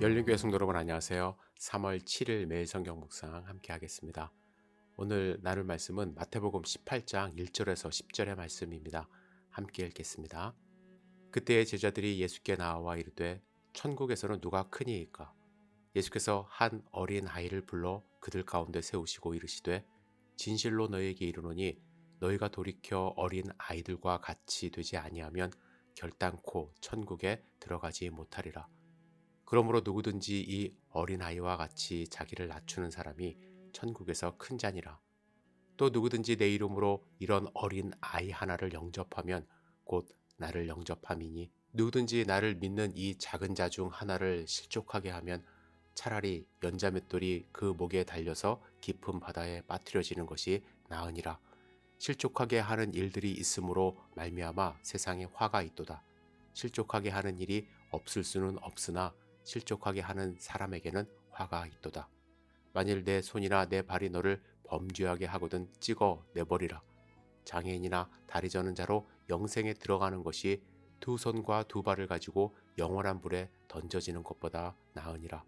열린교회 성도 여러분 안녕하세요. 3월 7일 매일 성경 묵상 함께 하겠습니다. 오늘 나눌 말씀은 마태복음 18장 1절에서 10절의 말씀입니다. 함께 읽겠습니다. 그때의 제자들이 예수께 나와 이르되 천국에서는 누가 크니이까? 예수께서 한 어린 아이를 불러 그들 가운데 세우시고 이르시되 진실로 너희에게 이르노니 너희가 돌이켜 어린 아이들과 같이 되지 아니하면 결단코 천국에 들어가지 못하리라. 그러므로 누구든지 이 어린아이와 같이 자기를 낮추는 사람이 천국에서 큰 자니라. 또 누구든지 내 이름으로 이런 어린 아이 하나를 영접하면 곧 나를 영접함이니 누구든지 나를 믿는 이 작은 자 중 하나를 실족하게 하면 차라리 연자맷돌이 그 목에 달려서 깊은 바다에 빠뜨려지는 것이 나으니라. 실족하게 하는 일들이 있으므로 말미암아 세상에 화가 있도다. 실족하게 하는 일이 없을 수는 없으나 실족하게 하는 사람에게는 화가 있도다. 만일 내 손이나 내 발이 너를 범죄하게 하거든 찍어 내버리라. 장애인이나 다리 저는 자로 영생에 들어가는 것이 두 손과 두 발을 가지고 영원한 불에 던져지는 것보다 나으니라.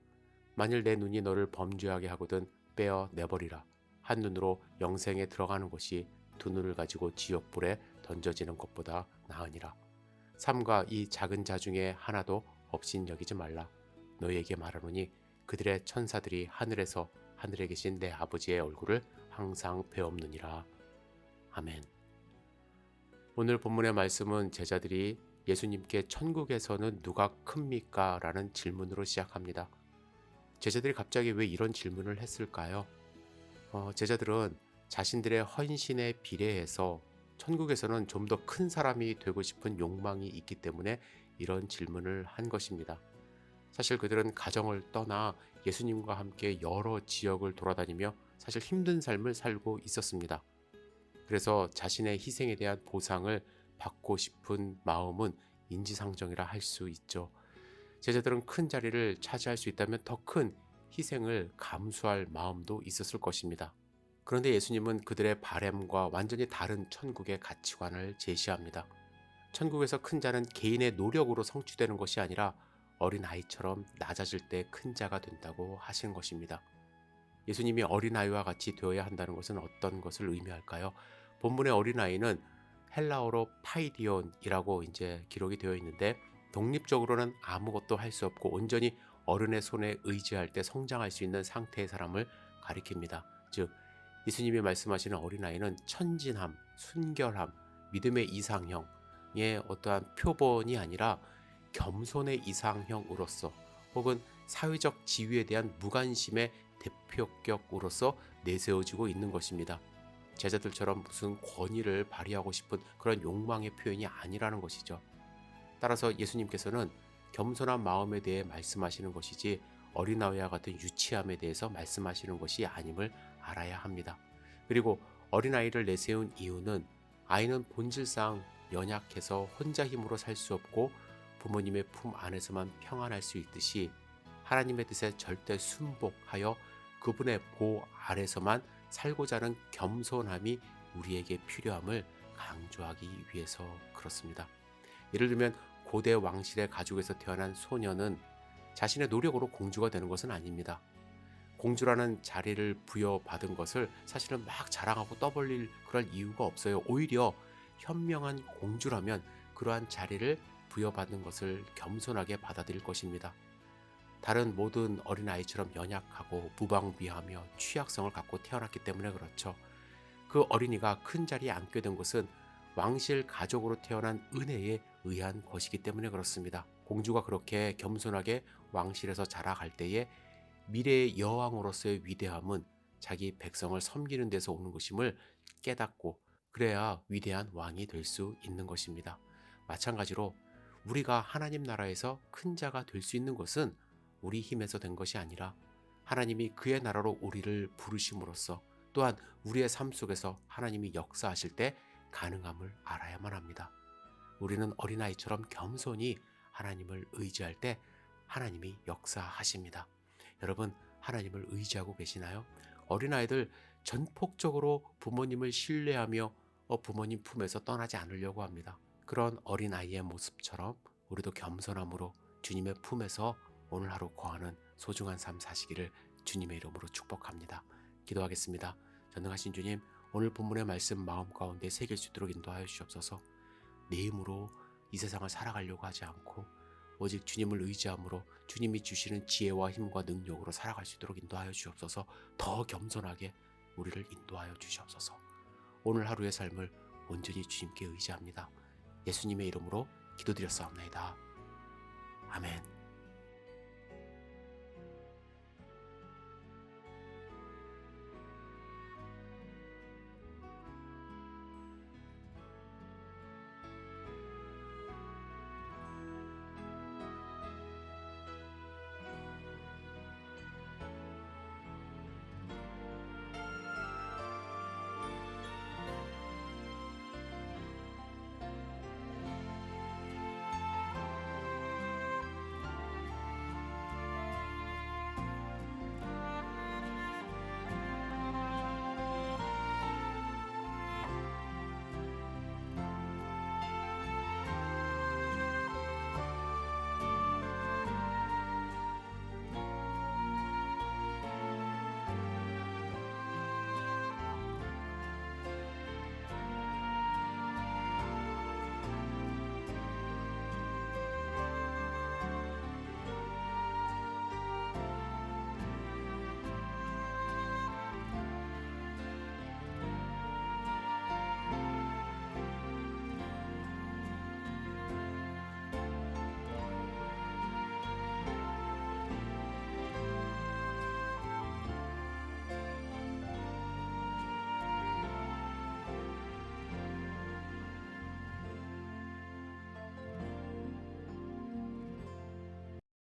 만일 내 눈이 너를 범죄하게 하거든 빼어 내버리라. 한 눈으로 영생에 들어가는 것이 두 눈을 가지고 지옥불에 던져지는 것보다 나으니라. 삼가 이 작은 자 중에 하나도 없인 여기지 말라. 너희에게 말하노니 그들의 천사들이 하늘에서 하늘에 계신 내 아버지의 얼굴을 항상 배옵느니라. 아멘. 오늘 본문의 말씀은 제자들이 예수님께 천국에서는 누가 큽니까? 라는 질문으로 시작합니다. 제자들이 갑자기 왜 이런 질문을 했을까요? 제자들은 자신들의 헌신에 비례해서 천국에서는 좀 더 큰 사람이 되고 싶은 욕망이 있기 때문에 이런 질문을 한 것입니다. 사실 그들은 가정을 떠나 예수님과 함께 여러 지역을 돌아다니며 사실 힘든 삶을 살고 있었습니다. 그래서 자신의 희생에 대한 보상을 받고 싶은 마음은 인지상정이라 할 수 있죠. 제자들은 큰 자리를 차지할 수 있다면 더 큰 희생을 감수할 마음도 있었을 것입니다. 그런데 예수님은 그들의 바램과 완전히 다른 천국의 가치관을 제시합니다. 천국에서 큰 자는 개인의 노력으로 성취되는 것이 아니라 어린아이처럼 낮아질 때 큰 자가 된다고 하신 것입니다. 예수님이 어린아이와 같이 되어야 한다는 것은 어떤 것을 의미할까요? 본문의 어린아이는 헬라어로 파이디온이라고 이제 기록이 되어 있는데 독립적으로는 아무것도 할 수 없고 온전히 어른의 손에 의지할 때 성장할 수 있는 상태의 사람을 가리킵니다. 즉 예수님이 말씀하시는 어린아이는 천진함, 순결함, 믿음의 이상형의 어떠한 표본이 아니라 겸손의 이상형으로서 혹은 사회적 지위에 대한 무관심의 대표격으로서 내세워지고 있는 것입니다. 제자들처럼 무슨 권위를 발휘하고 싶은 그런 욕망의 표현이 아니라는 것이죠. 따라서 예수님께서는 겸손한 마음에 대해 말씀하시는 것이지 어린아이와 같은 유치함에 대해서 말씀하시는 것이 아님을 알아야 합니다. 그리고 어린아이를 내세운 이유는 아이는 본질상 연약해서 혼자 힘으로 살 수 없고 부모님의 품 안에서만 평안할 수 있듯이 하나님의 뜻에 절대 순복하여 그분의 보 아래서만 살고자 하는 겸손함이 우리에게 필요함을 강조하기 위해서 그렇습니다. 예를 들면 고대 왕실의 가족에서 태어난 소녀는 자신의 노력으로 공주가 되는 것은 아닙니다. 공주라는 자리를 부여받은 것을 사실은 막 자랑하고 떠벌릴 그럴 이유가 없어요. 오히려 현명한 공주라면 그러한 자리를 부여받는 것을 겸손하게 받아들일 것입니다. 다른 모든 어린아이처럼 연약하고 무방비하며 취약성을 갖고 태어났기 때문에 그렇죠. 그 어린이가 큰 자리에 앉게 된 것은 왕실 가족으로 태어난 은혜에 의한 것이기 때문에 그렇습니다. 공주가 그렇게 겸손하게 왕실에서 자라갈 때에 미래의 여왕으로서의 위대함은 자기 백성을 섬기는 데서 오는 것임을 깨닫고 그래야 위대한 왕이 될 수 있는 것입니다. 마찬가지로 우리가 하나님 나라에서 큰 자가 될 수 있는 것은 우리 힘에서 된 것이 아니라 하나님이 그의 나라로 우리를 부르심으로써 또한 우리의 삶 속에서 하나님이 역사하실 때 가능함을 알아야만 합니다. 우리는 어린아이처럼 겸손히 하나님을 의지할 때 하나님이 역사하십니다. 여러분, 하나님을 의지하고 계시나요? 어린아이들 전폭적으로 부모님을 신뢰하며 부모님 품에서 떠나지 않으려고 합니다. 그런 어린아이의 모습처럼 우리도 겸손함으로 주님의 품에서 오늘 하루 거하는 소중한 삶 사시기를 주님의 이름으로 축복합니다. 기도하겠습니다. 전능하신 주님, 오늘 본문의 말씀 마음 가운데 새길 수 있도록 인도하여 주시옵소서. 내 힘으로 이 세상을 살아가려고 하지 않고 오직 주님을 의지함으로 주님이 주시는 지혜와 힘과 능력으로 살아갈 수 있도록 인도하여 주시옵소서. 더 겸손하게 우리를 인도하여 주시옵소서. 오늘 하루의 삶을 온전히 주님께 의지합니다. 예수님의 이름으로 기도드렸사옵나이다. 아멘.